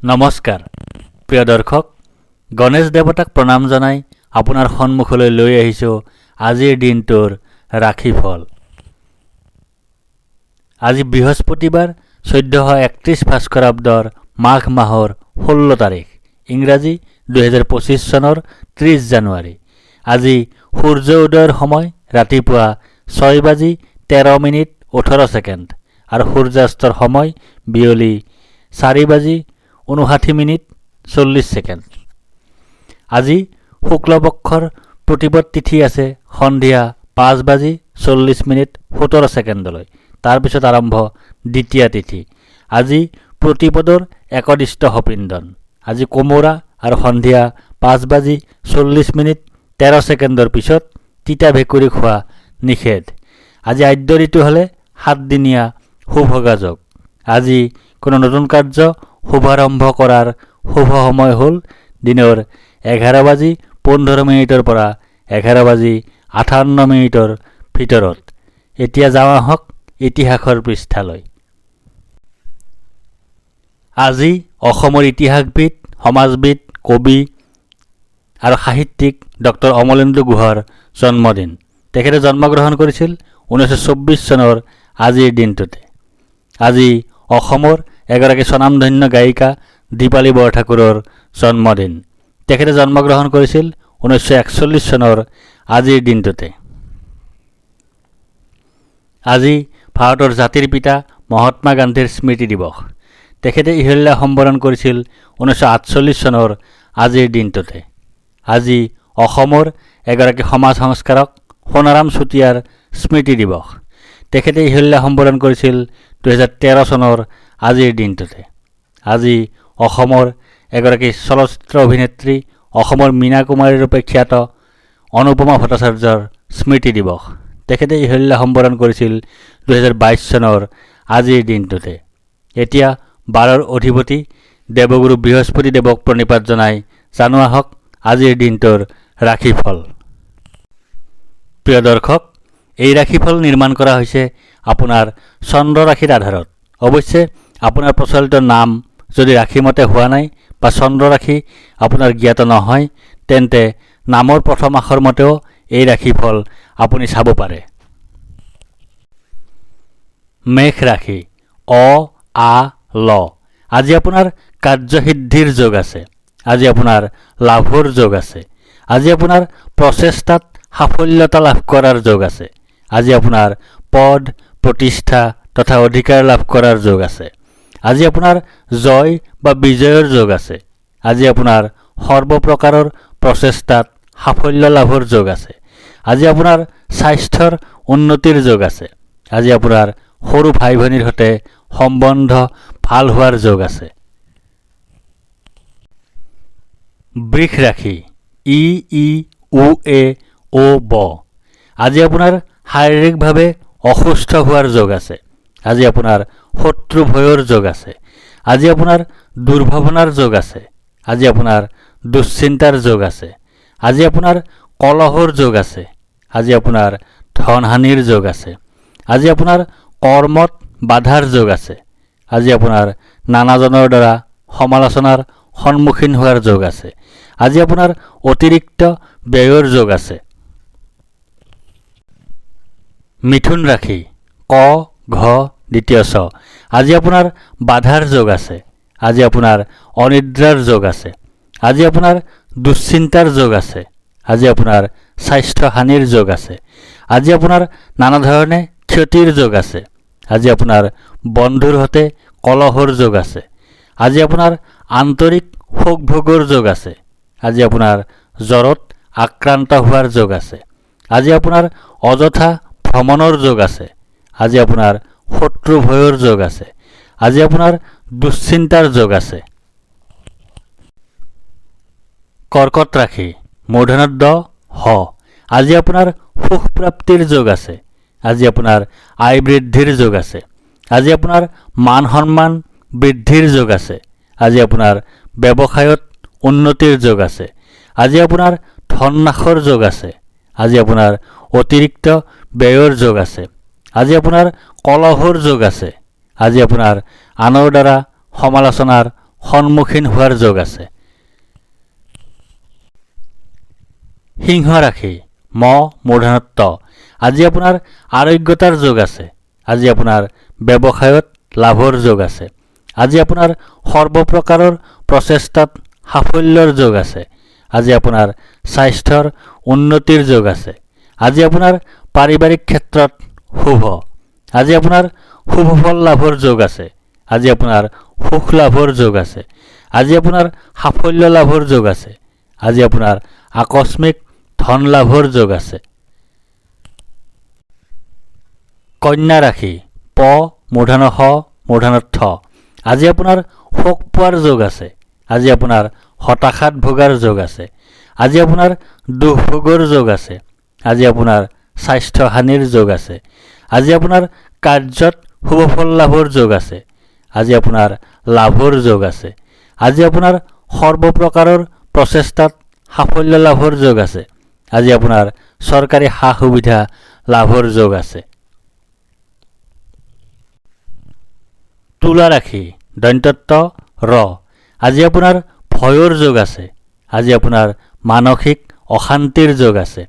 নমস্কাৰ প্ৰিয় দৰ্শক, গণেশ দেৱতাক প্ৰণাম জনাই আপোনাৰ সন্মুখলৈ লৈ আহিছোঁ আজিৰ দিনটোৰ ৰাশিফল। আজি বৃহস্পতিবাৰ 1431 ভাস্কৰাব্দৰ মাঘ মাহৰ 16 তাৰিখ, ইংৰাজী 2025 চনৰ 30 জানুৱাৰী। আজি সূৰ্য উদয়ৰ সময় ৰাতিপুৱা 6:13:18 আৰু সূৰ্যাস্তৰ সময় বিয়লি 4:59:40। আজি শুক্লপক্ষৰ প্ৰতিপদ তিথি আছে সন্ধিয়া 5:40:17। তাৰপিছত আৰম্ভ দ্বিতীয়া তিথি। আজি প্ৰতিপদৰ একদিষ্ট সপিন্দন। আজি কোমোৰা আৰু সন্ধিয়া 5:40:13 পিছত তিতা ভেকুৰী খোৱা নিষেধ। আজি আদ্য ঋতু হ'লে 7 দিনীয়া শুভগা যোগ। আজি কোনো নতুন কাৰ্য শুভাৰম্ভ কৰাৰ শুভ সময় হ'ল দিনৰ 11:15 পৰা 11:58 ভিতৰত। এতিয়া যাওঁ আহক ইতিহাসৰ পৃষ্ঠালৈ। আজি অসমৰ ইতিহাসবিদ, সমাজবিদ, কবি আৰু সাহিত্যিক ডক্টৰ অমলেন্দু গুহৰ জন্মদিন। তেখেতে জন্মগ্ৰহণ কৰিছিল 1924 চনৰ আজিৰ দিনটোতে। আজি অসমৰ এগৰাকী স্বনামধন্য গায়িকা দীপালী বৰঠাকুৰৰ জন্মদিন। তেখেতে জন্মগ্ৰহণ কৰিছিল 1941 চনৰ আজিৰ দিনটোতে। আজি ভাৰতৰ জাতিৰ পিতা মহাত্মা গান্ধীৰ স্মৃতি দিৱস। তেখেতে ইহল্যা সম্বৰণ কৰিছিল 1948 চনৰ আজিৰ দিনটোতে। আজি অসমৰ এগৰাকী সমাজ সংস্কাৰক সোণাৰাম চুতীয়াৰ স্মৃতি দিৱস। তেখেতে ইহল্যা সম্বৰণ কৰিছিল 2013 চনৰ আজিৰ দিনটোতে। আজি অসমৰ এগৰাকী চলচ্চিত্ৰ অভিনেত্ৰী, অসমৰ মীনা কুমাৰী ৰূপে খ্যাত অনুপমা ভট্টাচাৰ্যৰ স্মৃতি দিৱস। তেখেতে ইহল্যা সম্বৰণ কৰিছিল 2022 চনৰ আজিৰ দিনটোতে। এতিয়া বাৰৰ অধিপতি দেৱগুৰু বৃহস্পতি দেৱক প্ৰণিপাত জনাই জানো আহক আজিৰ দিনটোৰ ৰাশিফল। প্ৰিয় দৰ্শক, এই ৰাশিফল নিৰ্মাণ কৰা হৈছে আপোনাৰ চন্দ্ৰ ৰাশিৰ আধাৰত। অৱশ্যে আপোনাৰ প্ৰচলিত নাম যদি ৰাশিমতে হোৱা নাই বা চন্দ্ৰ ৰাশি আপোনাৰ জ্ঞাত নহয়, তেন্তে নামৰ প্ৰথম আখৰ মতেও এই ৰাশিফল আপুনি চাব পাৰে। মেষ ৰাশি, অ-আ-ল। আজি আপোনাৰ কাৰ্যসিদ্ধিৰ যোগ আছে। আজি আপোনাৰ লাভৰ যোগ আছে। আজি আপোনাৰ প্ৰচেষ্টাত সাফল্যতা লাভ কৰাৰ যোগ আছে। আজি আপোনাৰ পদ, প্ৰতিষ্ঠা তথা অধিকাৰ লাভ কৰাৰ যোগ আছে। আজি আপোনাৰ জয় বা বিজয়ৰ যোগ আছে। আজি আপোনাৰ সৰ্বপ্ৰকাৰৰ প্ৰচেষ্টাত সাফল্য লাভৰ যোগ আছে। আজি আপোনাৰ স্বাস্থ্যৰ উন্নতিৰ যোগ আছে। আজি আপোনাৰ সৰু ভাই ভনীৰ সৈতে সম্বন্ধ ভাল হোৱাৰ যোগ আছে। বৃষ ৰাশি, ই-ই-উ-এ-অ-ব। আজি আপোনাৰ শাৰীৰিকভাৱে অসুস্থ হোৱাৰ যোগ আছে। আজি আপোনাৰ শত্ৰু ভয়ৰ যোগ আছে। আজি আপোনাৰ দুৰ্ভাৱনাৰ যোগ আছে। আজি আপোনাৰ দুশ্চিন্তাৰ যোগ আছে। আজি আপোনাৰ কলহৰ যোগ আছে। আজি আপোনাৰ ধনহানিৰ যোগ আছে। আজি আপোনাৰ কৰ্মত বাধাৰ যোগ আছে। আজি আপোনাৰ নানাজনৰ দ্বাৰা সমালোচনাৰ সন্মুখীন হোৱাৰ যোগ আছে। আজি আপোনাৰ অতিৰিক্ত ব্যয়ৰ যোগ আছে। মিথুন ৰাশি, ক-ঘ দ্বিতীয় ছ। আজি আপোনাৰ বাধাৰ যোগ আছে। আজি আপোনাৰ অনিদ্ৰাৰ যোগ আছে। আজি আপোনাৰ দুশ্চিন্তাৰ যোগ আছে। আজি আপোনাৰ স্বাস্থ্য হানিৰ যোগ আছে। আজি আপোনাৰ নানা ধৰণে ক্ষতিৰ যোগ আছে। আজি আপোনাৰ বন্ধুৰ সৈতে কলহৰ যোগ আছে। আজি আপোনাৰ আন্তৰিক শোক ভোগৰ যোগ আছে। আজি আপোনাৰ জ্বৰত আক্ৰান্ত হোৱাৰ যোগ আছে। আজি আপোনাৰ অযথা ভ্ৰমণৰ যোগ আছে। আজি আপোনাৰ শত্ৰু ভয়ৰ যোগ আছে। আজি আপোনাৰ দুশ্চিন্তাৰ যোগ আছে। কৰ্কট ৰাশি, মূৰ্ধন্য ড হ। আজি আপোনাৰ সুখ প্ৰাপ্তিৰ যোগ আছে। আজি আপোনাৰ আয় বৃদ্ধিৰ যোগ আছে। আজি আপোনাৰ মান সন্মান বৃদ্ধিৰ যোগ আছে। আজি আপোনাৰ ব্যৱসায়ত উন্নতিৰ যোগ আছে। আজি আপোনাৰ ধন নাশৰ যোগ আছে। আজি আপোনাৰ অতিৰিক্ত ব্যয়ৰ যোগ আছে। আজি আপোনাৰ কলহৰ যোগ আছে। আজি আপোনাৰ আনৰ দ্বাৰা সমালোচনাৰ সন্মুখীন হোৱাৰ যোগ আছে। সিংহ ৰাশি মূৰ্ধনত ত। আজি আপোনাৰ আৰোগ্যতাৰ যোগ আছে। আজি আপোনাৰ ব্যৱসায়ত লাভৰ যোগ আছে। আজি আপোনাৰ সৰ্বপ্ৰকাৰৰ প্ৰচেষ্টাত সাফল্যৰ যোগ আছে। আজি আপোনাৰ স্বাস্থ্যৰ উন্নতিৰ যোগ আছে। আজি আপোনাৰ পাৰিবাৰিক ক্ষেত্ৰত শুভ। আজি আপোনাৰ শুভ ফল লাভৰ যোগ আছে। আজি আপোনাৰ সুখ লাভৰ যোগ আছে। আজি আপোনাৰ সাফল্য লাভৰ যোগ আছে। আজি আপোনাৰ আকস্মিক ধন লাভৰ যোগ আছে। কন্যা ৰাশি মূৰ্ধন্য ষ মূৰ্ধন্য ঠ। আজি আপোনাৰ শোক পোৱাৰ যোগ আছে। আজি আপোনাৰ হতাশাত ভোগাৰ যোগ আছে। আজি আপোনাৰ দুখ ভোগৰ যোগ আছে। আজি আপোনাৰ স্বাস্থ্য হানিৰ যোগ আছে। আজি আপোনাৰ কাৰ্যত শুভ ফল লাভৰ যোগ আছে। আজি আপোনাৰ লাভৰ যোগ আছে। আজি আপোনাৰ সৰ্বপ্ৰকাৰৰ প্ৰচেষ্টাত সাফল্য লাভৰ যোগ আছে। আজি আপোনাৰ চৰকাৰী সা সুবিধা লাভৰ যোগ আছে। তুলা ৰাশি দন্ত্যত ৰ। আজি আপোনাৰ ভয়ৰ যোগ আছে। আজি আপোনাৰ মানসিক অশান্তিৰ যোগ আছে।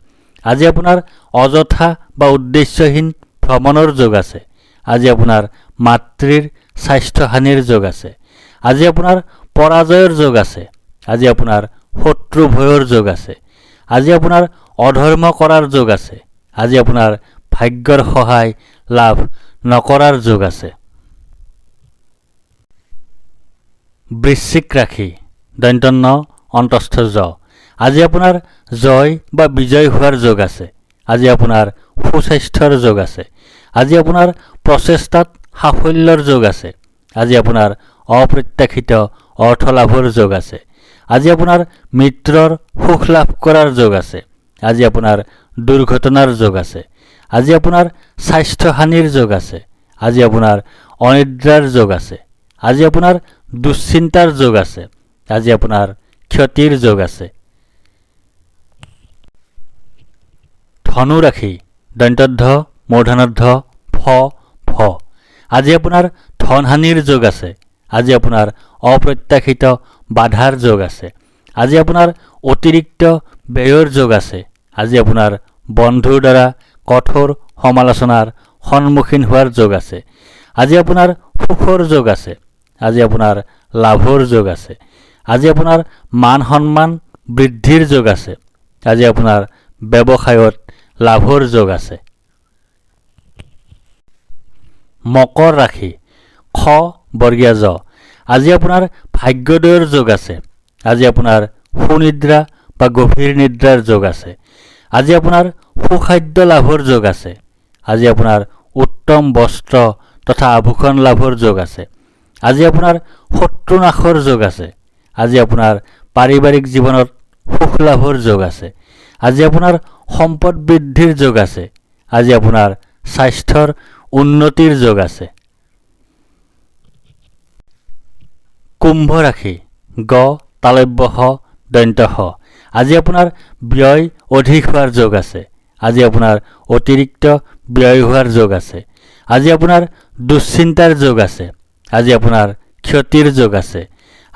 আজি আপোনাৰ অযথা বা উদ্দেশ্যহীন ভ্ৰমণৰ যোগ আছে। আজি আপোনাৰ মাতৃৰ স্বাস্থ্যহানিৰ যোগ আছে। আজি আপোনাৰ পৰাজয়ৰ যোগ আছে। আজি আপোনাৰ শত্ৰু ভয়ৰ যোগ আছে। আজি আপোনাৰ অধৰ্ম কৰাৰ যোগ আছে। আজি আপোনাৰ ভাগ্যৰ সহায় লাভ নকৰাৰ যোগ আছে। বৃশ্চিক ৰাশি দন্ত্যন্ন অন্তস্থ জ। আজি আপোনাৰ জয় বা বিজয় হোৱাৰ যোগ আছে। আজি আপোনাৰ সুস্বাস্থ্যৰ যোগ আছে। আজি আপোনাৰ প্ৰচেষ্টাত সাফল্যৰ যোগ আছে। আজি আপোনাৰ অপ্ৰত্যাশিত অৰ্থ লাভৰ যোগ আছে। আজি আপোনাৰ মিত্ৰৰ সুখ লাভ কৰাৰ যোগ আছে। আজি আপোনাৰ দুৰ্ঘটনাৰ যোগ আছে। আজি আপোনাৰ স্বাস্থ্যহানিৰ যোগ আছে। আজি আপোনাৰ অনিদ্ৰাৰ যোগ আছে। আজি আপোনাৰ দুশ্চিন্তাৰ যোগ আছে। আজি আপোনাৰ ক্ষতিৰ যোগ আছে। ধনু ৰাশি দন্ত্যদ্ধ মূৰ্ধন্য ফ ফ। আজি আপোনাৰ ধনহানিৰ যোগ আছে। আজি আপোনাৰ অপ্ৰত্যাশিত বাধাৰ যোগ আছে। আজি আপোনাৰ অতিৰিক্ত ব্যয়ৰ যোগ আছে। আজি আপোনাৰ বন্ধুৰ দ্বাৰা কঠোৰ সমালোচনাৰ সন্মুখীন হোৱাৰ যোগ আছে। আজি আপোনাৰ সুখৰ যোগ আছে। আজি আপোনাৰ লাভৰ যোগ আছে। আজি আপোনাৰ মান সন্মান বৃদ্ধিৰ যোগ আছে। আজি আপোনাৰ ব্যৱসায়ত লাভৰ যোগ আছে। মকৰ ৰাশি খ বৰ্গীয়া জ। আজি আপোনাৰ ভাগ্যোদয়ৰ যোগ আছে। আজি আপোনাৰ সুনিদ্ৰা বা গভীৰ নিদ্ৰাৰ যোগ আছে। আজি আপোনাৰ সুখাদ্য লাভৰ যোগ আছে। আজি আপোনাৰ উত্তম বস্ত্ৰ তথা আভূষণ লাভৰ যোগ আছে। আজি আপোনাৰ শত্ৰু নাশৰ যোগ আছে। আজি আপোনাৰ পাৰিবাৰিক জীৱনত সুখ লাভৰ যোগ আছে। আজি আপোনাৰ সম্পদ বৃদ্ধিৰ যোগ আছে। আজি আপোনাৰ স্বাস্থ্যৰ উন্নতিৰ যোগ আছে। কুম্ভ ৰাশি গ তালব্য হ দন্ত্য হ। আজি আপোনাৰ ব্যয় অধিক হোৱাৰ যোগ আছে। আজি আপোনাৰ অতিৰিক্ত ব্যয় হোৱাৰ যোগ আছে। আজি আপোনাৰ দুশ্চিন্তাৰ যোগ আছে। আজি আপোনাৰ ক্ষতিৰ যোগ আছে।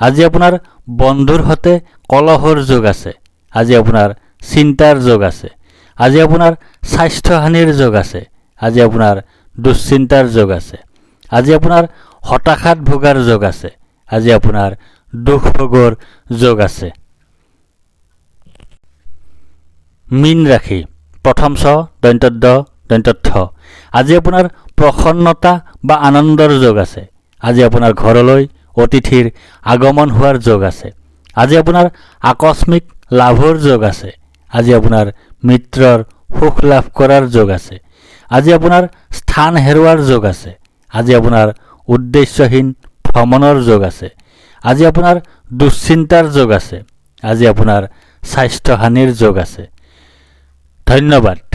আজি আপোনাৰ বন্ধুৰ সৈতে কলহৰ যোগ আছে। আজি আপোনাৰ চিন্তাৰ যোগ আছে। আজি আপোনাৰ স্বাস্থ্যহানিৰ যোগ আছে। আজি আপোনাৰ দুশ্চিন্তাৰ যোগ আছে। আজি আপোনাৰ হতাশাত ভোগাৰ যোগ আছে। আজি আপোনাৰ দুখ ভোগৰ যোগ আছে। মীন ৰাশি প্ৰথম ছ দন্ত্যদ্দ দন্ত্যথ। আজি আপোনাৰ প্ৰসন্নতা বা আনন্দৰ যোগ আছে। আজি আপোনাৰ ঘৰলৈ অতিথিৰ আগমন হোৱাৰ যোগ আছে। আজি আপোনাৰ আকস্মিক লাভৰ যোগ আছে। আজি আপোনাৰ মিত্ৰৰ সুখ লাভ কৰাৰ যোগ আছে। আজি আপোনাৰ স্থান হেৰুৱাৰ যোগ আছে। আজি আপোনাৰ উদ্দেশ্যহীন ভ্ৰমণৰ যোগ আছে। আজি আপোনাৰ দুশ্চিন্তাৰ যোগ আছে। আজি আপোনাৰ স্বাস্থ্যহানিৰ যোগ আছে। ধন্যবাদ।